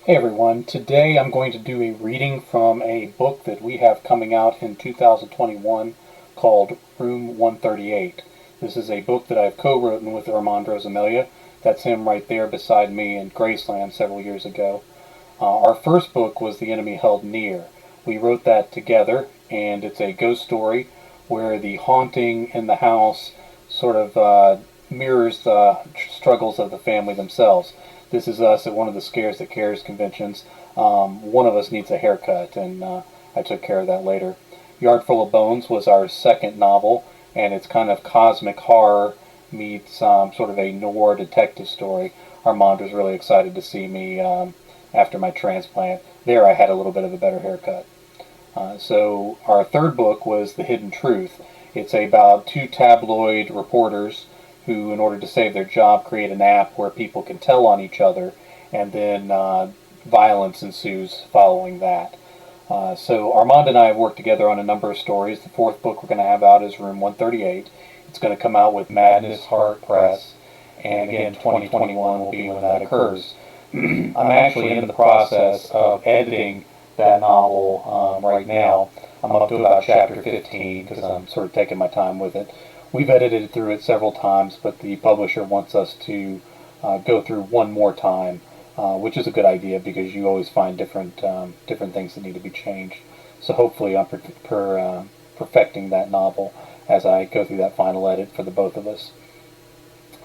Hey everyone, today I'm going to do a reading from a book that we have coming out in 2021 called Room 138. This is a book that I've co-written with Armand Rosamilia. That's him right there beside me in Graceland several years ago. Our first book was The Enemy Held Near. We wrote that together, and it's a ghost story where the haunting in the house sort of mirrors the struggles of the family themselves. This is us at one of the Scares That Cares conventions. One of us needs a haircut, and I took care of that later. Yard Full of Bones was our second novel, and it's kind of cosmic horror meets sort of a noir detective story. Armand was really excited to see me after my transplant. There I had a little bit of a better haircut. So our third book was The Hidden Truth. It's about two tabloid reporters who, in order to save their job, create an app where people can tell on each other, and then violence ensues following that. So Armand and I have worked together on a number of stories. The fourth book we're going to have out is Room 138. It's going to come out with Madness Heart Press, and again, 2021 will be when that occurs. I'm actually in the process of editing that novel right now. I'm up to about chapter 15 because I'm sort of taking my time with it. We've edited through it several times, but the publisher wants us to go through one more time, which is a good idea because you always find different things that need to be changed. So hopefully I'm perfecting that novel as I go through that final edit for the both of us.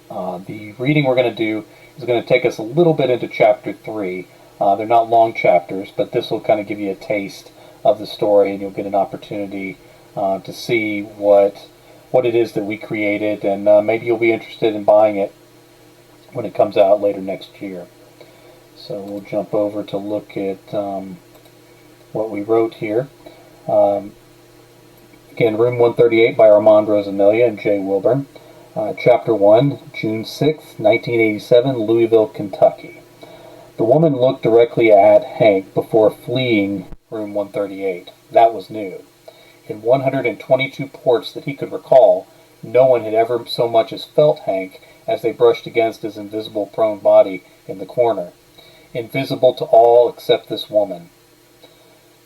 The reading we're going to do is going to take us a little bit into chapter 3. They're not long chapters, but this will kind of give you a taste of the story, and you'll get an opportunity to see what it is that we created, and maybe you'll be interested in buying it when it comes out later next year. So we'll jump over to look at what we wrote here. Again, Room 138 by Armand Rosamilia and Jay Wilburn. Chapter 1, June 6th, 1987, Louisville, Kentucky. The woman looked directly at Hank before fleeing Room 138. That was new. In 122 ports that he could recall, no one had ever so much as felt Hank as they brushed against his invisible prone body in the corner. Invisible to all except this woman.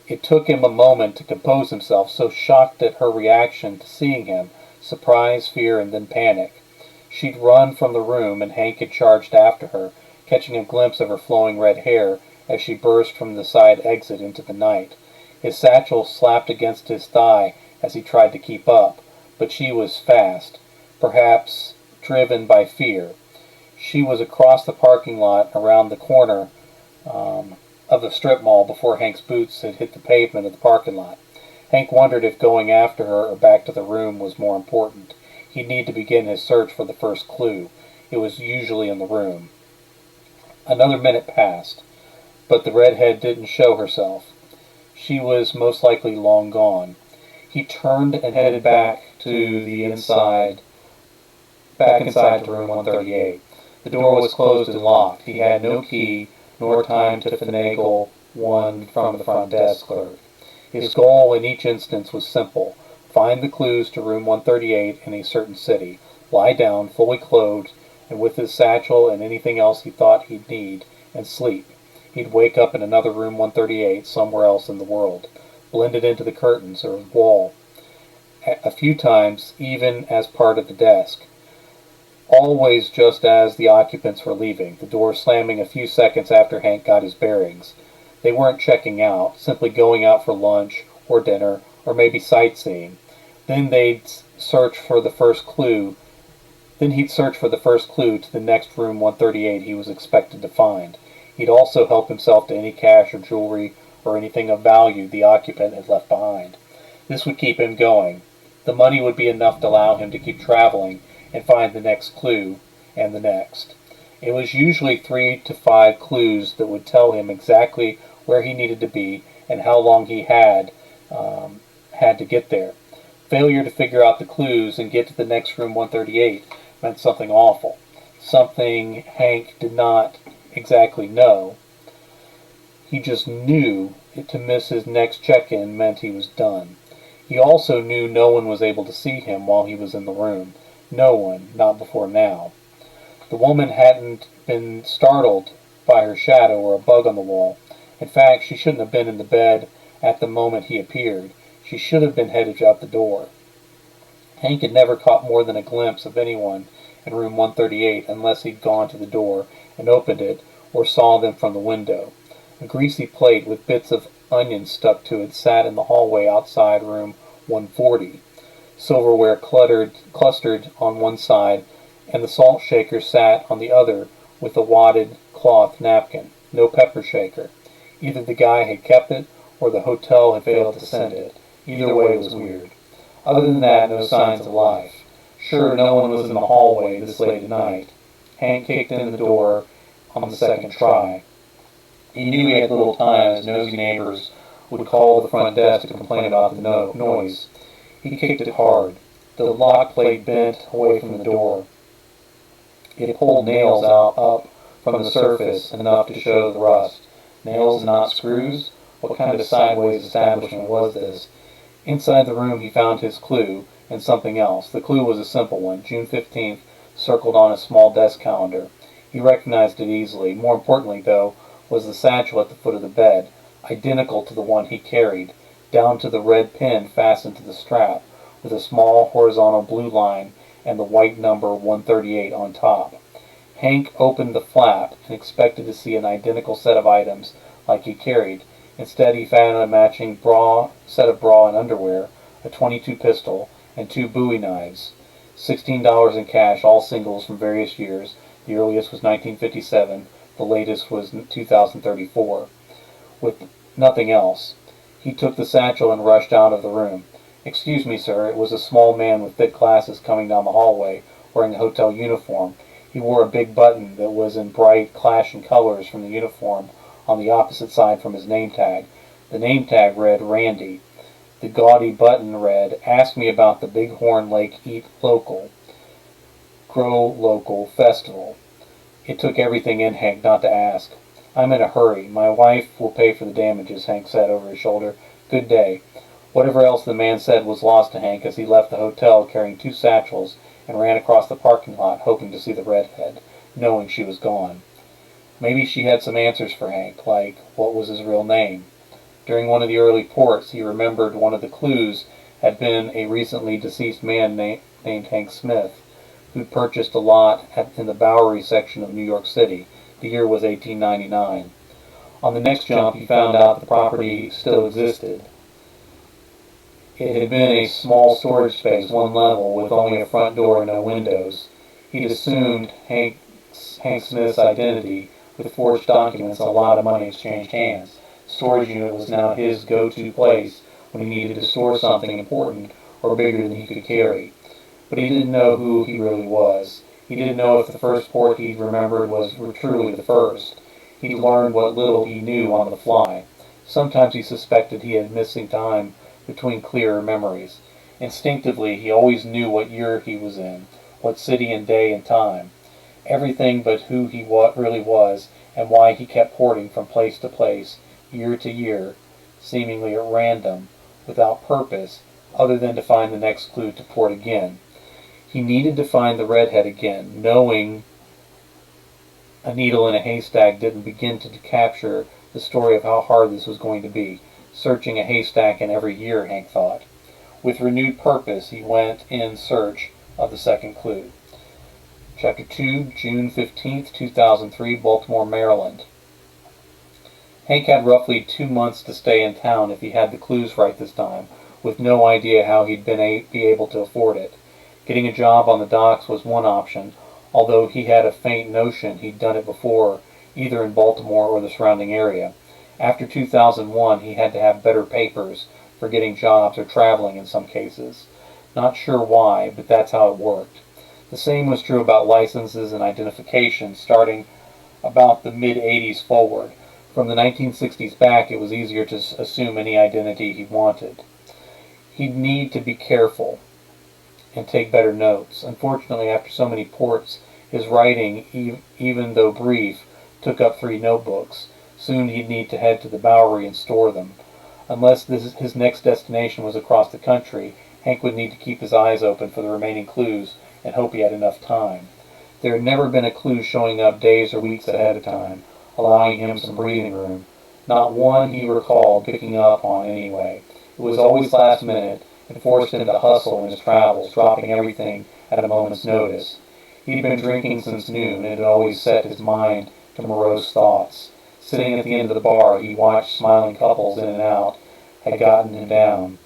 It took him a moment to compose himself, so shocked at her reaction to seeing him, surprise, fear, and then panic. She'd run from the room, and Hank had charged after her, catching a glimpse of her flowing red hair as she burst from the side exit into the night. His satchel slapped against his thigh as he tried to keep up, but she was fast, perhaps driven by fear. She was across the parking lot around the corner of the strip mall before Hank's boots had hit the pavement of the parking lot. Hank wondered if going after her or back to the room was more important. He'd need to begin his search for the first clue. It was usually in the room. Another minute passed, but the redhead didn't show herself. She was most likely long gone. He turned and headed back to the inside, back inside to room 138. The door was closed and locked. He had no key, nor time to finagle one from the front desk clerk. His goal in each instance was simple. Find the clues to room 138 in a certain city, lie down, fully clothed, and with his satchel and anything else he thought he'd need, and sleep. He'd wake up in another room 138 somewhere else in the world, blended into the curtains or wall, a few times even as part of the desk. Always just as the occupants were leaving, the door slamming a few seconds after Hank got his bearings. They weren't checking out, simply going out for lunch or dinner or maybe sightseeing. Then he'd search for the first clue to the next room 138 he was expected to find. He'd also help himself to any cash or jewelry or anything of value the occupant had left behind. This would keep him going. The money would be enough to allow him to keep traveling and find the next clue and the next. It was usually 3 to 5 clues that would tell him exactly where he needed to be and how long he had to get there. Failure to figure out the clues and get to the next room 138 meant something awful. Something Hank did not exactly know. He just knew to miss his next check-in meant he was done. He also knew no one was able to see him while he was in the room. No one, not before now. The woman hadn't been startled by her shadow or a bug on the wall. In fact, she shouldn't have been in the bed at the moment he appeared. She should have been headed out the door. Hank had never caught more than a glimpse of anyone in room 138 unless he'd gone to the door and opened it or saw them from the window. A greasy plate with bits of onion stuck to it sat in the hallway outside room 140. Silverware clustered on one side, and the salt shaker sat on the other with a wadded cloth napkin. No pepper shaker. Either the guy had kept it, or the hotel had failed to send it. Either way was weird. Other than that, no signs of life. Sure, no one was in the hallway this late at night. Hank kicked in the door on the second try. He knew he had little time, as nosy neighbors would call the front desk to complain about the noise. He kicked it hard. The lock plate bent away from the door. It pulled nails up from the surface enough to show the rust. Nails and not screws? What kind of sideways establishment was this? Inside the room he found his clue, and something else. The clue was a simple one. June 15th, circled on a small desk calendar. He recognized it easily. More importantly, though, was the satchel at the foot of the bed, identical to the one he carried, down to the red pin fastened to the strap, with a small horizontal blue line and the white number 138 on top. Hank opened the flap and expected to see an identical set of items like he carried. Instead, he found a matching set of bra and underwear, a .22 pistol, and 2 Bowie knives. $16 in cash, all singles from various years. The earliest was 1957. The latest was 2034. With nothing else, he took the satchel and rushed out of the room. "Excuse me, sir." It was a small man with thick glasses coming down the hallway, wearing a hotel uniform. He wore a big button that was in bright, clashing colors from the uniform on the opposite side from his name tag. The name tag read Randy. The gaudy button read, "Ask me about the Bighorn Lake Eat Local, Grow Local Festival." It took everything in Hank not to ask. "I'm in a hurry. My wife will pay for the damages," Hank said over his shoulder. "Good day." Whatever else the man said was lost to Hank as he left the hotel carrying 2 satchels and ran across the parking lot, hoping to see the redhead, knowing she was gone. Maybe she had some answers for Hank, like what was his real name. During one of the early ports, he remembered one of the clues had been a recently deceased man named Hank Smith, who'd purchased a lot in the Bowery section of New York City. The year was 1899. On the next jump, he found out the property still existed. It had been a small storage space, one level, with only a front door and no windows. He'd assumed Hank Smith's identity with forged documents and a lot of money exchanged hands. The storage unit was now his go-to place when he needed to store something important or bigger than he could carry. But he didn't know who he really was. He didn't know if the first port he'd remembered was truly the first. He'd learned what little he knew on the fly. Sometimes he suspected he had missing time between clearer memories. Instinctively, he always knew what year he was in, what city and day and time. Everything but who he really was and why he kept porting from place to place, year to year, seemingly at random, without purpose, other than to find the next clue to port again. He needed to find the redhead again, knowing a needle in a haystack didn't begin to capture the story of how hard this was going to be. Searching a haystack in every year, Hank thought. With renewed purpose, he went in search of the second clue. Chapter 2, June 15th, 2003, Baltimore, Maryland. Hank had roughly 2 months to stay in town if he had the clues right this time, with no idea how he'd be able to afford it. Getting a job on the docks was one option, although he had a faint notion he'd done it before, either in Baltimore or the surrounding area. After 2001, he had to have better papers for getting jobs or traveling in some cases. Not sure why, but that's how it worked. The same was true about licenses and identification starting about the mid-'80s forward. From the 1960s back, it was easier to assume any identity he wanted. He'd need to be careful and take better notes. Unfortunately, after so many ports, his writing, even though brief, took up 3 notebooks. Soon he'd need to head to the Bowery and store them. Unless his next destination was across the country, Hank would need to keep his eyes open for the remaining clues and hope he had enough time. There had never been a clue showing up days or weeks ahead of time. allowing him some breathing room. Not one he recalled picking up on anyway. It was always last minute and forced him to hustle in his travels, dropping everything at a moment's notice. He'd been drinking since noon, and it always set his mind to morose thoughts. Sitting at the end of the bar, he watched smiling couples in and out, had gotten him down.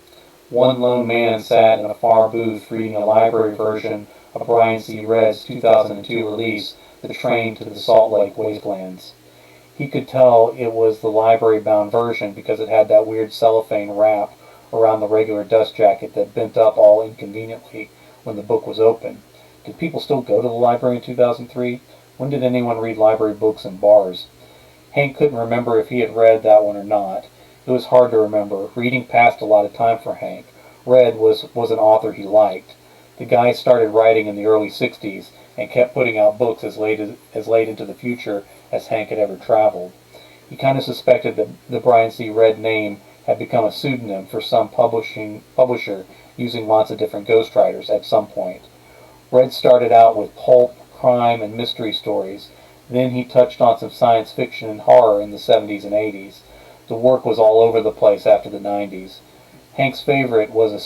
One lone man sat in a far booth reading a library version of Brian C. Redd's 2002 release, The Train to the Salt Lake Wastelands. He could tell it was the library-bound version because it had that weird cellophane wrap around the regular dust jacket that bent up all inconveniently when the book was open. Did people still go to the library in 2003? When did anyone read library books in bars? Hank couldn't remember if he had read that one or not. It was hard to remember. Reading passed a lot of time for Hank. Redd was an author he liked. The guy started writing in the early 60s and kept putting out books as late into the future as Hank had ever traveled. He kind of suspected that the Brian C. Redd name had become a pseudonym for some publisher using lots of different ghostwriters at some point. Redd started out with pulp, crime, and mystery stories. Then he touched on some science fiction and horror in the 70s and 80s. The work was all over the place after the 90s. Hank's favorite was a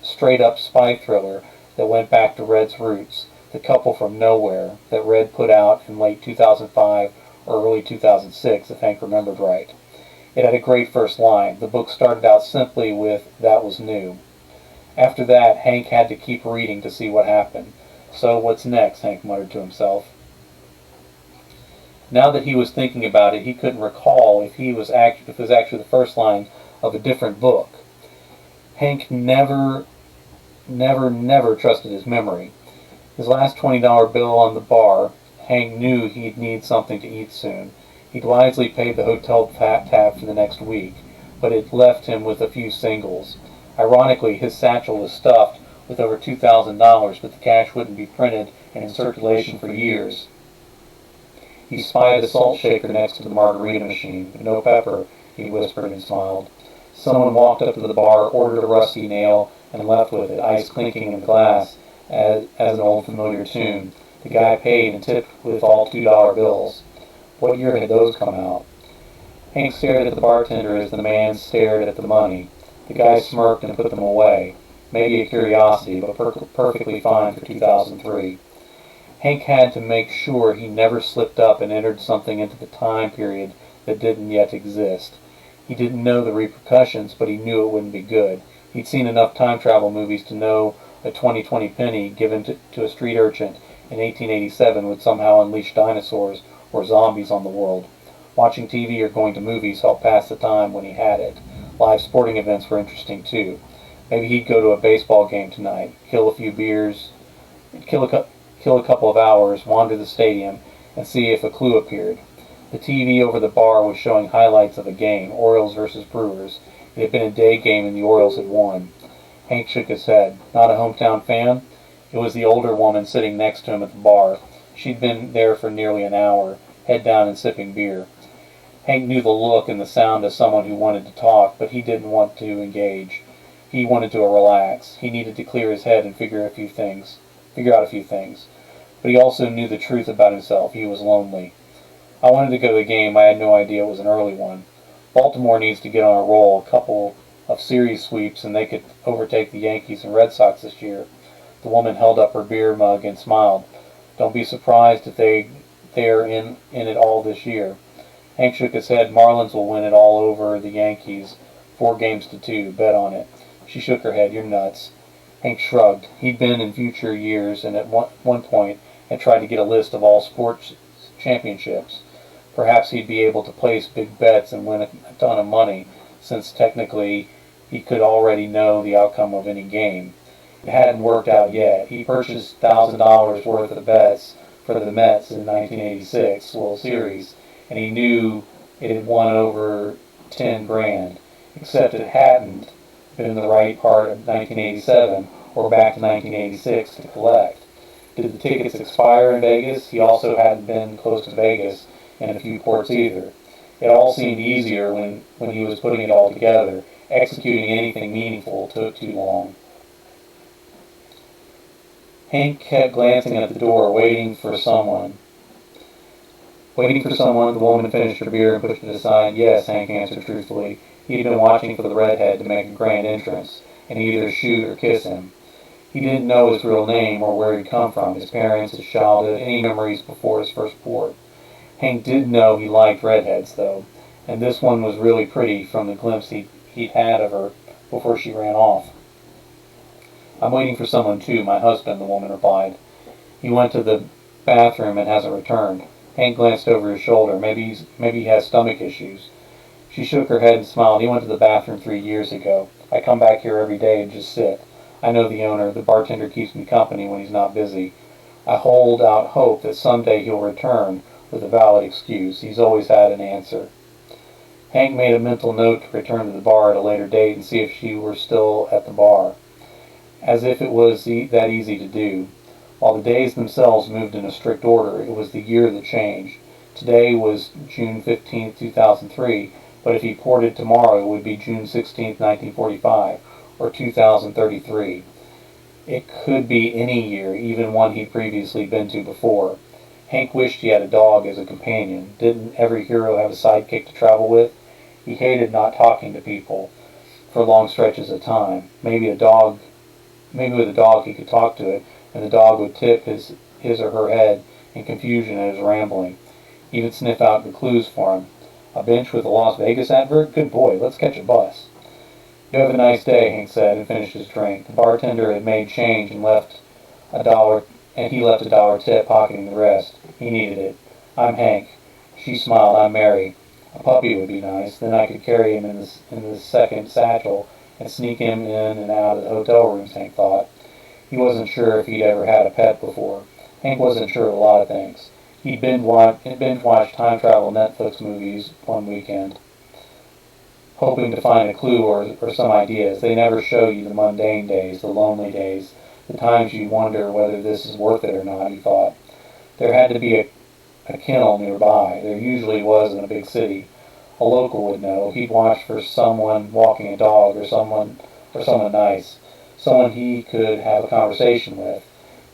straight-up spy thriller that went back to Redd's roots, The Couple from Nowhere, that Redd put out in late 2005 or early 2006, if Hank remembered right. It had a great first line. The book started out simply with, "That was new." After that, Hank had to keep reading to see what happened. So what's next? Hank muttered to himself. Now that he was thinking about it, he couldn't recall if it was actually the first line of a different book. Hank never trusted his memory. His last $20 bill on the bar, Hank knew he'd need something to eat soon. He'd wisely paid the hotel tab for the next week, but it left him with a few singles. Ironically, his satchel was stuffed with over $2,000, but the cash wouldn't be printed and in circulation for years. He spied a salt shaker next to the margarita machine. "No pepper," he whispered and smiled. Someone walked up to the bar, ordered a rusty nail, and left with it, ice clinking in the glass as an old familiar tune. The guy paid and tipped with all $2 bills. What year had those come out? Hank stared at the bartender as the man stared at the money. The guy smirked and put them away. Maybe a curiosity, but perfectly fine for 2003. Hank had to make sure he never slipped up and entered something into the time period that didn't yet exist. He didn't know the repercussions, but he knew it wouldn't be good. He'd seen enough time travel movies to know a 2020 penny given to a street urchin in 1887 would somehow unleash dinosaurs or zombies on the world. Watching TV or going to movies helped pass the time when he had it. Live sporting events were interesting too. Maybe he'd go to a baseball game tonight, kill a few beers, kill a couple of hours, wander the stadium, and see if a clue appeared. The TV over the bar was showing highlights of a game, Orioles versus Brewers. It had been a day game and the Orioles had won. Hank shook his head. Not a hometown fan? It was the older woman sitting next to him at the bar. She'd been there for nearly an hour, head down and sipping beer. Hank knew the look and the sound of someone who wanted to talk, but he didn't want to engage. He wanted to relax. He needed to clear his head and figure out a few things. But he also knew the truth about himself. He was lonely. "I wanted to go to the game. I had no idea it was an early one. Baltimore needs to get on a roll, a couple of series sweeps, and they could overtake the Yankees and Red Sox this year." The woman held up her beer mug and smiled. "Don't be surprised if they're in it all this year." Hank shook his head. "Marlins will win it all over the Yankees, 4-2. Bet on it." She shook her head. "You're nuts." Hank shrugged. He'd been in future years and at one point had tried to get a list of all sports championships. Perhaps he'd be able to place big bets and win a ton of money, since technically he could already know the outcome of any game. It hadn't worked out yet. He purchased $1,000 worth of bets for the Mets in 1986 World Series, and he knew it had won over 10 grand, except it hadn't been the right part of 1987 or back to 1986 to collect. Did the tickets expire in Vegas? He also hadn't been close to Vegas in a few ports either. It all seemed easier when he was putting it all together. Executing anything meaningful took too long. Hank kept glancing at the door, waiting for someone. Waiting for someone, the woman finished her beer and pushed it aside. Yes, Hank answered truthfully. He had been watching for the redhead to make a grand entrance, and either shoot or kiss him. He didn't know his real name or where he'd come from, his parents, his childhood, any memories before his first port. Hank did know he liked redheads, though, and this one was really pretty from the glimpse he'd had of her before she ran off. I'm waiting for someone too, my husband, the woman replied. He went to the bathroom and hasn't returned. Hank glanced over his shoulder. Maybe he has stomach issues. She shook her head and smiled. He went to the bathroom 3 years ago. I come back here every day and just sit. I know the owner. The bartender keeps me company when he's not busy. I hold out hope that someday he'll return with a valid excuse. He's always had an answer. Hank made a mental note to return to the bar at a later date and see if she were still at the bar. As if it was that easy to do. While the days themselves moved in a strict order, it was the year that changed. Today was June 15, 2003, but if he ported tomorrow, it would be June 16, 1945, or 2033. It could be any year, even one he'd previously been to before. Hank wished he had a dog as a companion. Didn't every hero have a sidekick to travel with? He hated not talking to people for long stretches of time. Maybe with a dog he could talk to it, and the dog would tip his or her head in confusion at his rambling, even sniff out the clues for him. A bench with a Las Vegas advert? Good boy, let's catch a bus. You have a nice day, Hank said, and finished his drink. The bartender had made change and he left $1 tip, pocketing the rest. He needed it. I'm Hank. She smiled. I'm Mary. A puppy would be nice. Then I could carry him in the second satchel and sneak him in and out of the hotel rooms, Hank thought. He wasn't sure if he'd ever had a pet before. Hank wasn't sure of a lot of things. He'd binge-watched time travel Netflix movies one weekend, hoping to find a clue or some ideas. They never show you the mundane days, the lonely days, the times you wonder whether this is worth it or not, he thought. There had to be a kennel nearby. There usually was in a big city. A local would know. He'd watch for someone walking a dog or someone nice. Someone he could have a conversation with.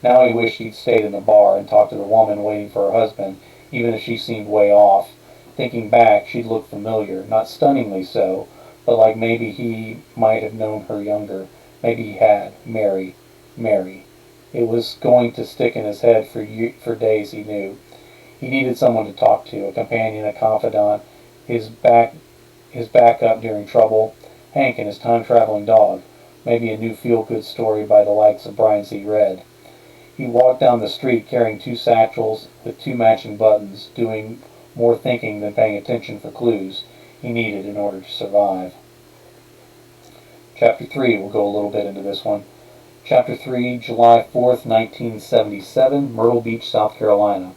Now he wished he'd stayed in the bar and talked to the woman waiting for her husband, even if she seemed way off. Thinking back, she'd looked familiar, not stunningly so, but like maybe he might have known her younger. Maybe he had. Mary. It was going to stick in his head for days, he knew. He needed someone to talk to, a companion, a confidant, his backup during trouble, Hank and his time-traveling dog. Maybe a new feel-good story by the likes of Brian C. Red. He walked down the street carrying 2 satchels with 2 matching buttons, doing more thinking than paying attention for clues he needed in order to survive. Chapter 3, we'll go a little bit into this one. Chapter 3, July 4th, 1977, Myrtle Beach, South Carolina.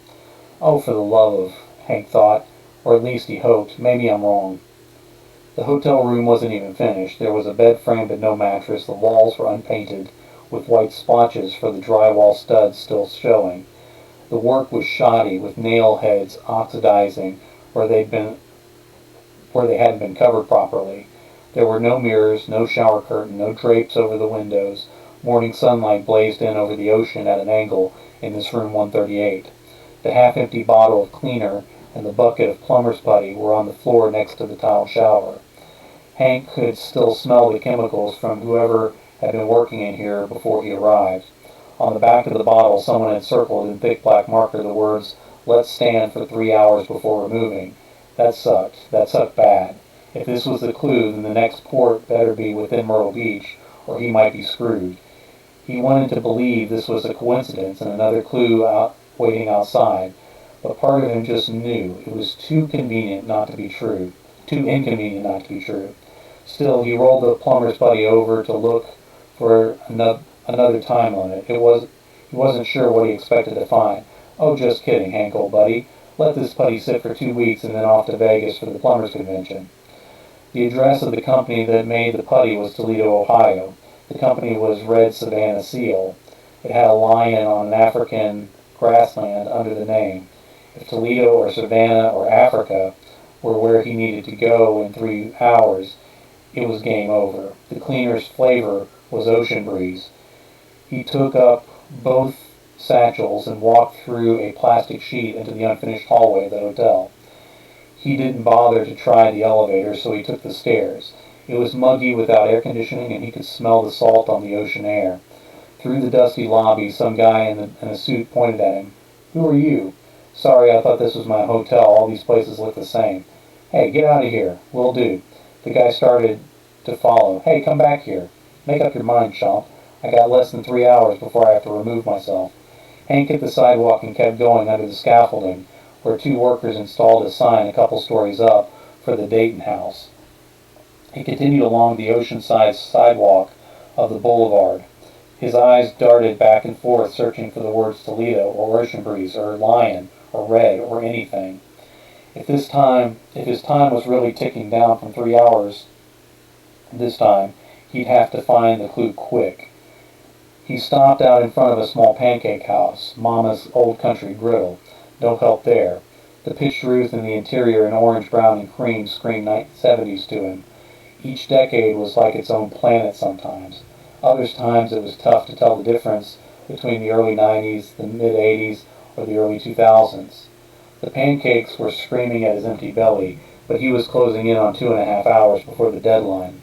Oh, for the love of, Hank thought, or at least he hoped. Maybe I'm wrong. The hotel room wasn't even finished. There was a bed frame but no mattress. The walls were unpainted, with white splotches for the drywall studs still showing. The work was shoddy, with nail heads oxidizing where they hadn't been covered properly. There were no mirrors, no shower curtain, no drapes over the windows. Morning sunlight blazed in over the ocean at an angle in this room 138. The half-empty bottle of cleaner and the bucket of plumber's putty were on the floor next to the tile shower. Hank could still smell the chemicals from whoever had been working in here before he arrived. On the back of the bottle, someone had circled in thick black marker the words, "Let's stand for 3 hours before removing." That sucked. That sucked bad. If this was the clue, then the next port better be within Myrtle Beach, or he might be screwed. He wanted to believe this was a coincidence and another clue waiting outside, but part of him just knew it was too inconvenient not to be true. Still, he rolled the plumber's putty over to look for another time limit. He wasn't sure what he expected to find. Oh, just kidding, Hank, old buddy. Let this putty sit for 2 weeks and then off to Vegas for the plumbers convention. The address of the company that made the putty was Toledo, Ohio. The company was Red Savannah Seal. It had a lion on an African grassland under the name. If Toledo or Savannah or Africa were where he needed to go in 3 hours, it was game over. The cleaner's flavor was ocean breeze. He took up both satchels and walked through a plastic sheet into the unfinished hallway of the hotel. He didn't bother to try the elevator, so he took the stairs. It was muggy without air conditioning, and he could smell the salt on the ocean air. Through the dusty lobby, some guy in a suit pointed at him. "Who are you?" "Sorry, I thought this was my hotel. All these places look the same." "Hey, get out of here." "Will do." The guy started to follow. "Hey, come back here." "Make up your mind, chump. I got less than 3 hours before I have to remove myself." Hank hit the sidewalk and kept going under the scaffolding, where 2 workers installed a sign a couple stories up for the Dayton house. He continued along the oceanside sidewalk of the boulevard. His eyes darted back and forth, searching for the words Toledo, or Ocean Breeze, or Lion, or Red, or anything. If his time was really ticking down from 3 hours this time, he'd have to find the clue quick. He stopped out in front of a small pancake house, Mama's Old Country Griddle. No help there. The pitched roof and the interior in orange, brown, and cream screamed 1970s to him. Each decade was like its own planet sometimes. Other times it was tough to tell the difference between the early 90s, the mid-80s, or the early 2000s. The pancakes were screaming at his empty belly, but he was closing in on 2.5 hours before the deadline.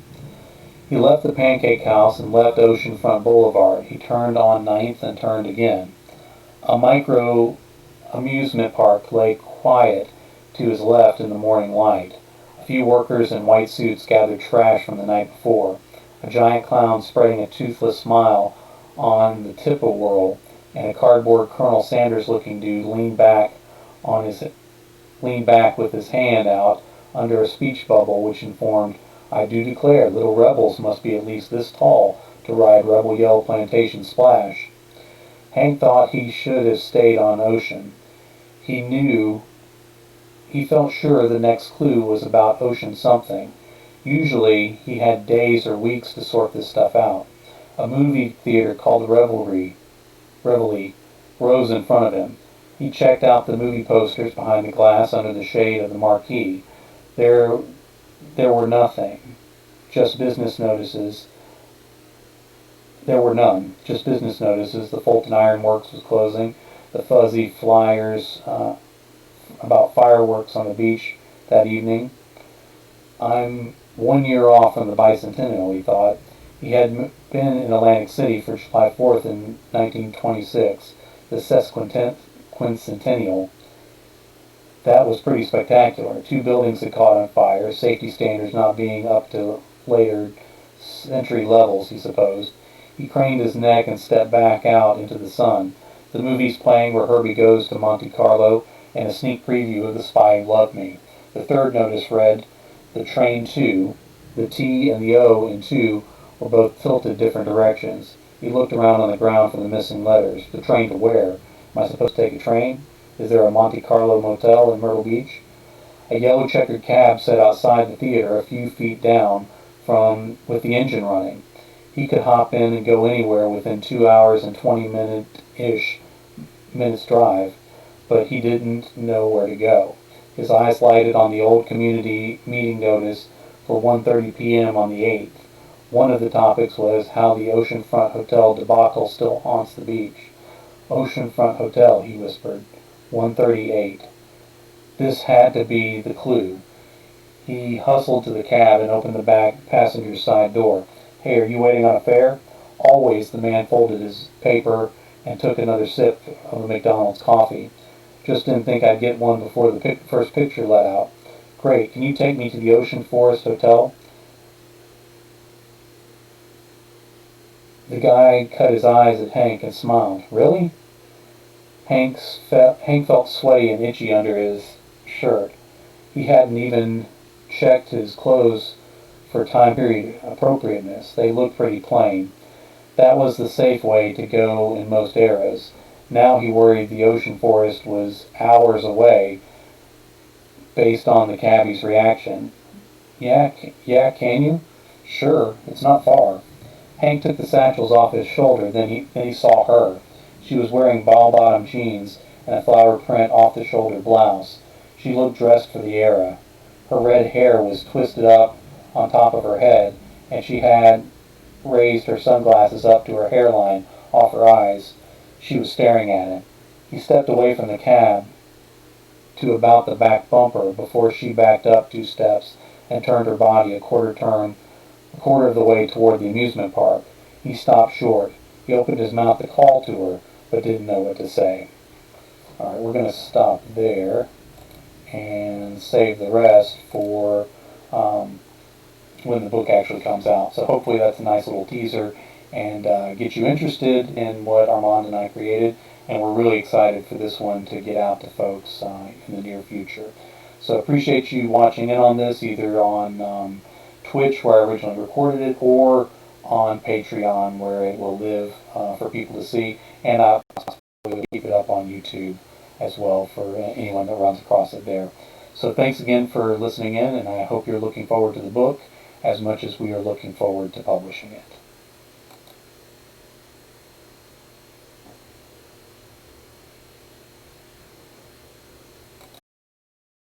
He left the pancake house and left Oceanfront Boulevard. He turned on 9th and turned again. A micro amusement park lay quiet to his left in the morning light. A few workers in white suits gathered trash from the night before. A giant clown spreading a toothless smile on the tip-o-whirl, and a cardboard Colonel Sanders-looking dude leaned back with his hand out under a speech bubble which informed, "I do declare, little rebels must be at least this tall to ride Rebel Yell Plantation Splash." Hank thought he should have stayed on Ocean. He felt sure the next clue was about Ocean something. Usually, he had days or weeks to sort this stuff out. A movie theater called Reveille rose in front of him. He checked out the movie posters behind the glass under the shade of the marquee. There were nothing. Just business notices. There were none. Just business notices. The Fulton Iron Works was closing. The fuzzy flyers about fireworks on the beach that evening. I'm 1 year off from the bicentennial, he thought. He had been in Atlantic City for July 4th in 1926, the sesquicentennial. That was pretty spectacular. 2 buildings had caught on fire, safety standards not being up to later century levels, he supposed. He craned his neck and stepped back out into the sun. The movies playing were Herbie Goes to Monte Carlo and a sneak preview of The Spy Who Loved Me. The third notice read, "The train 2." The T and the O in 2 were both tilted different directions. He looked around on the ground for the missing letters. The train to where? Am I supposed to take a train? Is there a Monte Carlo motel in Myrtle Beach? A yellow checkered cab sat outside the theater a few feet down with the engine running. He could hop in and go anywhere within 2 hours and 20 minutes drive, but he didn't know where to go. His eyes lighted on the old community meeting notice for 1:30 p.m. on the 8th. One of the topics was how the Oceanfront Hotel debacle still haunts the beach. "Oceanfront Hotel," he whispered. 138. This had to be the clue. He hustled to the cab and opened the back passenger side door. "Hey, are you waiting on a fare?" "Always." The man folded his paper and took another sip of the McDonald's coffee. "Just didn't think I'd get one before the first picture let out." "Great. Can you take me to the Ocean Forest Hotel?" The guy cut his eyes at Hank and smiled. "Really?" Hank felt sweaty and itchy under his shirt. He hadn't even checked his clothes for time period appropriateness. They looked pretty plain. That was the safe way to go in most eras. Now he worried the Ocean Forest was hours away based on the cabbie's reaction. Yeah, can you?" "Sure, it's not far." Hank took the satchels off his shoulder, then he saw her. She was wearing ball-bottom jeans and a flower print off-the-shoulder blouse. She looked dressed for the era. Her red hair was twisted up on top of her head, and she had raised her sunglasses up to her hairline off her eyes. She was staring at him. He stepped away from the cab to about the back bumper before she backed up 2 steps and turned her body a quarter of the way toward the amusement park. He stopped short. He opened his mouth to call to her, but didn't know what to say. Alright, we're going to stop there and save the rest for when the book actually comes out. So hopefully that's a nice little teaser and get you interested in what Armand and I created. And we're really excited for this one to get out to folks in the near future. So appreciate you watching in on this, either on Twitch, where I originally recorded it, or on Patreon, where it will live for people to see. And I'll keep it up on YouTube as well for anyone that runs across it there. So thanks again for listening in, and I hope you're looking forward to the book as much as we are looking forward to publishing it.